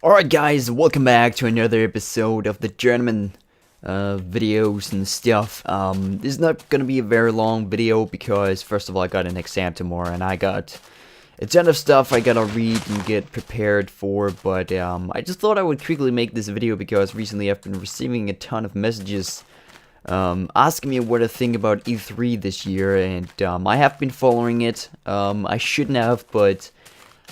Alright guys, welcome back to another episode of the German videos and stuff. This is not gonna be a very long video because first of all I got an exam tomorrow and I got a ton of stuff I gotta read and get prepared for, but I just thought I would quickly make this video because recently I've been receiving a ton of messages asking me what I think about E3 this year, and I have been following it. I shouldn't have, but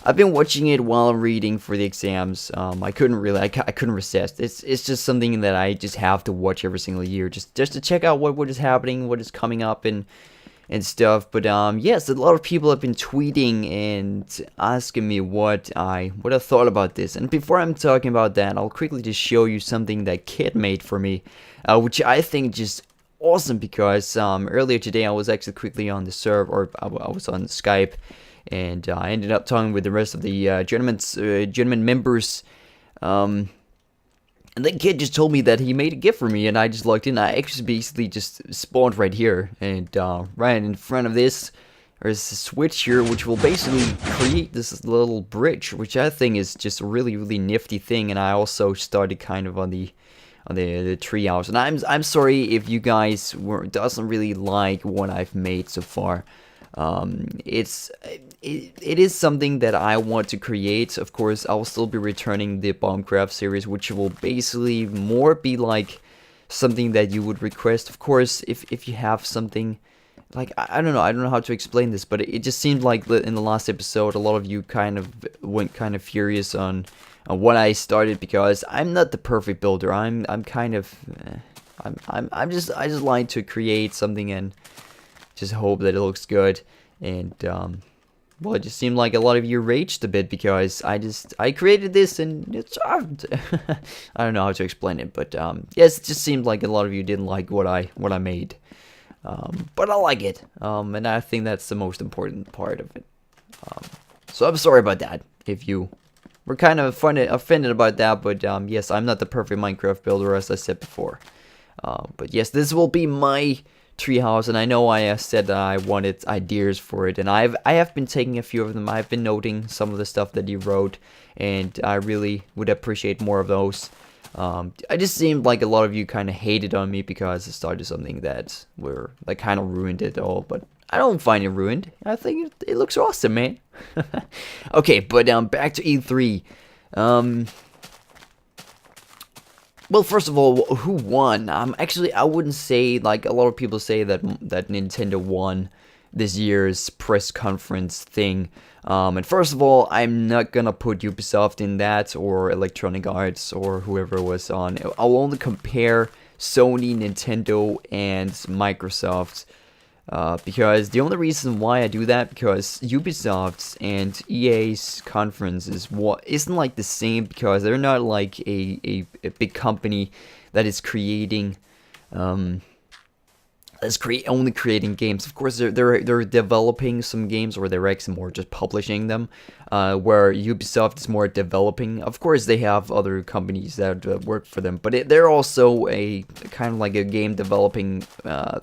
I've been watching it while I'm reading for the exams. I couldn't resist. It's just something that I just have to watch every single year, just to check out what is happening, what is coming up, and stuff. But yes, a lot of people have been tweeting and asking me what I thought about this. And before I'm talking about that, I'll quickly just show you something that Kid made for me, which I think just awesome because earlier today I was actually quickly on the server, or I was on Skype. And I ended up talking with the rest of the German members. And then Kid just told me that he made a gift for me, and I just logged in. I actually basically just spawned right here, and right in front of this, there's a switch here, which will basically create this little bridge, which I think is just a really, really nifty thing. And I also started kind of on the treehouse. And I'm sorry if you guys doesn't really like what I've made so far. It is something that I want to create. Of course, I will still be returning the Bombcraft series, which will basically more be like something that you would request. Of course, if you have something like, I don't know how to explain this, but it just seemed like in the last episode, a lot of you kind of went kind of furious on what I started, because I'm not the perfect builder. I'm kind of I just like to create something and just hope that it looks good. And well, it just seemed like a lot of you raged a bit because I created this and it's hard. I don't know how to explain it, but yes, it just seemed like a lot of you didn't like what I made, but I like it, and I think that's the most important part of it. So I'm sorry about that if you were kind of offended about that, but yes, I'm not the perfect Minecraft builder, as I said before. But yes, this will be my treehouse, and I know I said that I wanted ideas for it, and I have been taking a few of them. I've been noting some of the stuff that you wrote, and I really would appreciate more of those. I just seemed like a lot of you kind of hated on me because I started something that kind of ruined it all, but I don't find it ruined. I think it looks awesome, man. Okay, but back to E3. Well, first of all, who won? Actually, I wouldn't say, like a lot of people say that Nintendo won this year's press conference thing. And first of all, I'm not gonna put Ubisoft in that, or Electronic Arts, or whoever was on. I'll only compare Sony, Nintendo, and Microsoft. Because the only reason why I do that, because Ubisoft's and EA's conference isn't like the same, because they're not like a big company that is creating only creating games. Of course, they're developing some games, or they're actually more just publishing them. Where Ubisoft is more developing. Of course, they have other companies that work for them, but they're also a kind of like a game developing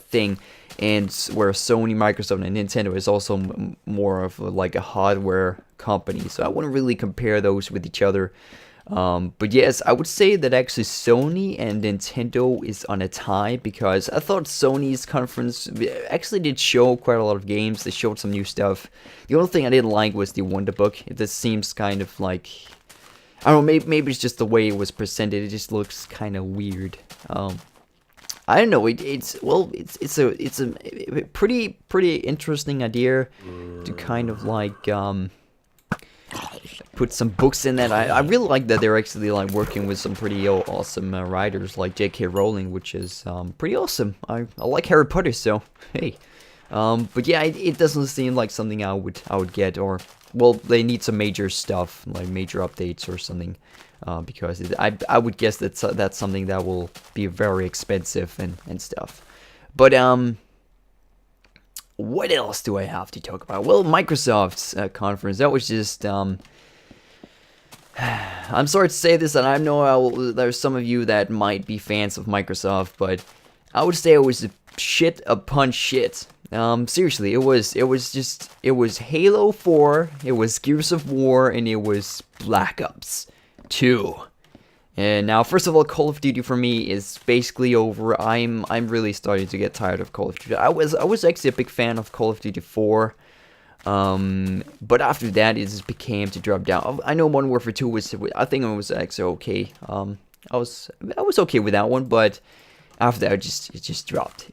thing. And where Sony, Microsoft, and Nintendo is also more of like a hardware company. So I wouldn't really compare those with each other. But yes, I would say that actually Sony and Nintendo is on a tie, because I thought Sony's conference actually did show quite a lot of games. They showed some new stuff. The only thing I didn't like was the Wonder Book. It just seems kind of like, I don't know, maybe it's just the way it was presented. It just looks kind of weird. I don't know. It's a pretty interesting idea to kind of like put some books in that. I really like that they're actually like working with some pretty awesome writers like J.K. Rowling, which is pretty awesome. I like Harry Potter, so hey. But yeah, it doesn't seem like something I would get, or well, they need some major stuff, like major updates or something. Because I would guess that's something that will be very expensive and stuff. But what else do I have to talk about? Well, Microsoft's conference, that was just I'm sorry to say this, and I know there's some of you that might be fans of Microsoft, but I would say it was shit upon shit. Seriously, it was Halo 4, it was Gears of War, and it was Black Ops. 2. And now, first of all, Call of Duty for me is basically over. I'm really starting to get tired of Call of Duty. I was actually a big fan of Call of Duty 4. But after that, it just became to drop down. I know Modern Warfare 2 was, I think it was actually okay. I was okay with that one, but after that, it just dropped.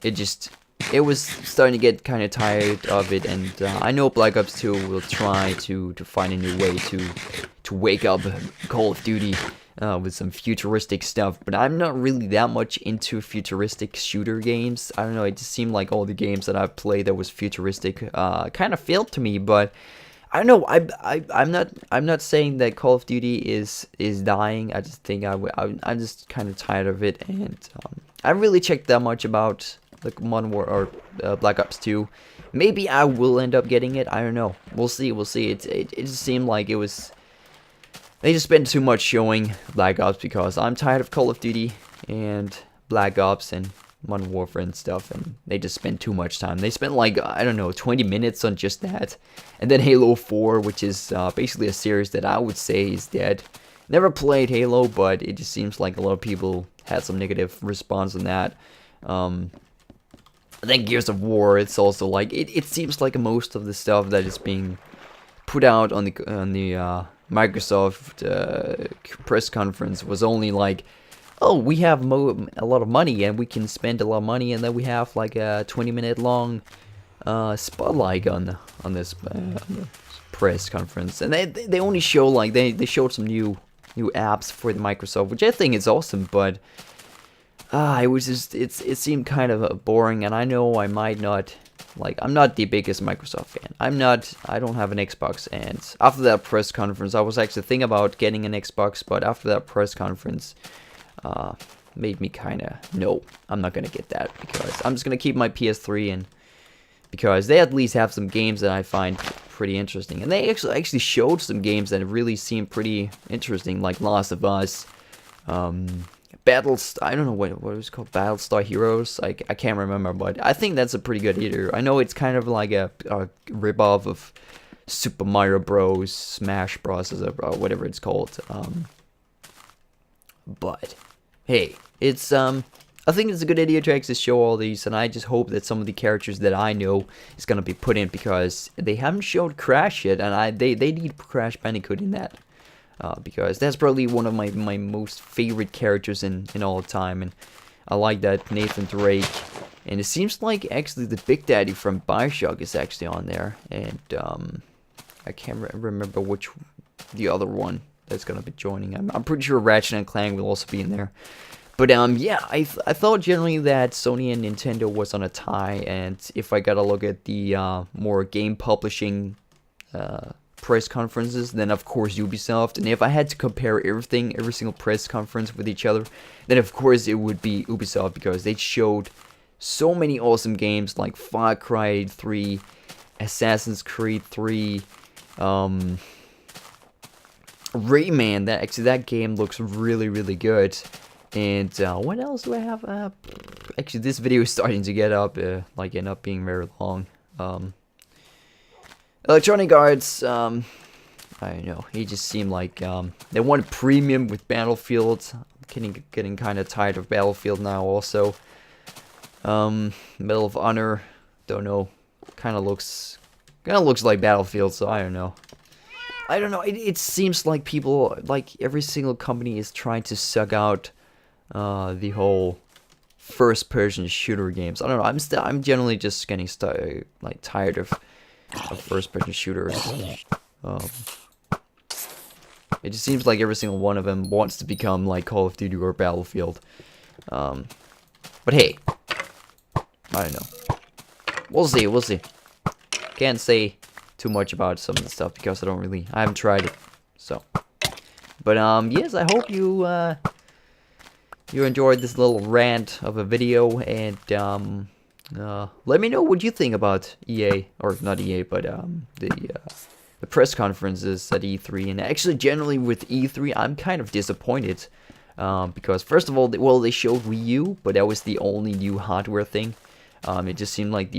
It was starting to get kind of tired of it, and I know Black Ops 2 will try to find a new way to wake up Call of Duty with some futuristic stuff, but I'm not really that much into futuristic shooter games. I don't know, it just seemed like all the games that I've played that was futuristic kind of failed to me, but I don't know. I'm not saying that Call of Duty is dying. I just think I'm just kind of tired of it, and I haven't really checked that much about like Modern War or Black Ops 2. Maybe I will end up getting it. I don't know. We'll see. It just seemed like it was. They just spent too much showing Black Ops because I'm tired of Call of Duty and Black Ops and Modern Warfare and stuff, and they just spent too much time. They spent like, I don't know, 20 minutes on just that. And then Halo 4, which is basically a series that I would say is dead. Never played Halo, but it just seems like a lot of people had some negative response on that. I think Gears of War, it's also like, it seems like most of the stuff that is being put out on the Microsoft press conference was only like, oh, we have a lot of money and we can spend a lot of money, and then we have like a 20-minute long spotlight on this press conference, and they only show like they showed some new apps for the Microsoft, which I think is awesome, but it was just it seemed kind of boring, and I know I might not. Like, I'm not the biggest Microsoft fan. I don't have an Xbox, and after that press conference, I was actually thinking about getting an Xbox, but after that press conference, made me kinda, no, I'm not gonna get that, because I'm just gonna keep my PS3, and because they at least have some games that I find pretty interesting, and they actually showed some games that really seemed pretty interesting, like Last of Us, I don't know what it was called, Battlestar Heroes. I can't remember, but I think that's a pretty good hitter. I know it's kind of like a ripoff of Super Mario Bros, Smash Bros, or whatever it's called. But hey, it's I think it's a good idea to actually show all these, and I just hope that some of the characters that I know is gonna be put in, because they haven't showed Crash yet, and they need Crash Bandicoot in that. Because that's probably one of my most favorite characters in all time, and I like that Nathan Drake, and it seems like actually the Big Daddy from Bioshock is actually on there, and I can't remember which the other one that's gonna be joining. I'm pretty sure Ratchet and Clank will also be in there, but yeah, I thought generally that Sony and Nintendo was on a tie, and if I gotta look at the more game publishing press conferences, then of course Ubisoft, and if I had to compare every single press conference with each other, then of course it would be Ubisoft, because they showed so many awesome games like Far Cry 3, Assassin's Creed 3, Rayman. That game looks really good. And what else do I have? Actually, this video is starting to get up, end up being very long. Electronic Arts, I don't know, he just seemed like, they wanted premium with Battlefield. Getting kind of tired of Battlefield now also. Medal of Honor, don't know, kind of looks like Battlefield, so I don't know. It seems like people, like every single company is trying to suck out the whole first-person shooter games. I don't know, I'm generally just getting tired of first-person shooters. It just seems like every single one of them wants to become like Call of Duty or Battlefield. But hey, I don't know. We'll see. Can't say too much about some of the stuff because I haven't tried it. So, but yes, I hope you you enjoyed this little rant of a video, and let me know what you think about EA, or not EA, but the press conferences at E3. And actually, generally with E3, I'm kind of disappointed, because first of all, they showed Wii U, but that was the only new hardware thing. It just seemed like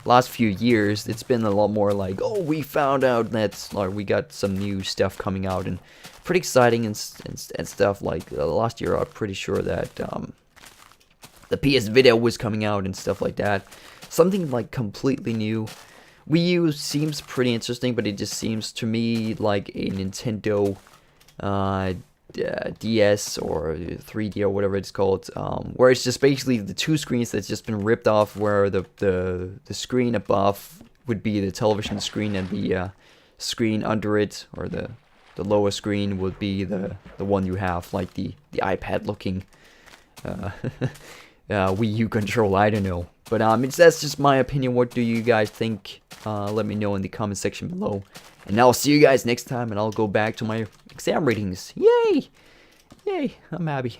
last few years, it's been a lot more like, oh, we found out that, like, we got some new stuff coming out, and pretty exciting and stuff. Like last year, I'm pretty sure that the PS Vita was coming out and stuff like that. Something like completely new. Wii U seems pretty interesting, but it just seems to me like a Nintendo DS or 3D or whatever it's called, where it's just basically the two screens that's just been ripped off, where the screen above would be the television screen, and the screen under it, or the lower screen, would be the one you have, like the iPad looking Wii U controller. I don't know, but that's just my opinion. What do you guys think? Let me know in the comment section below. And I'll see you guys next time, and I'll go back to my exam readings. Yay! Yay, I'm happy.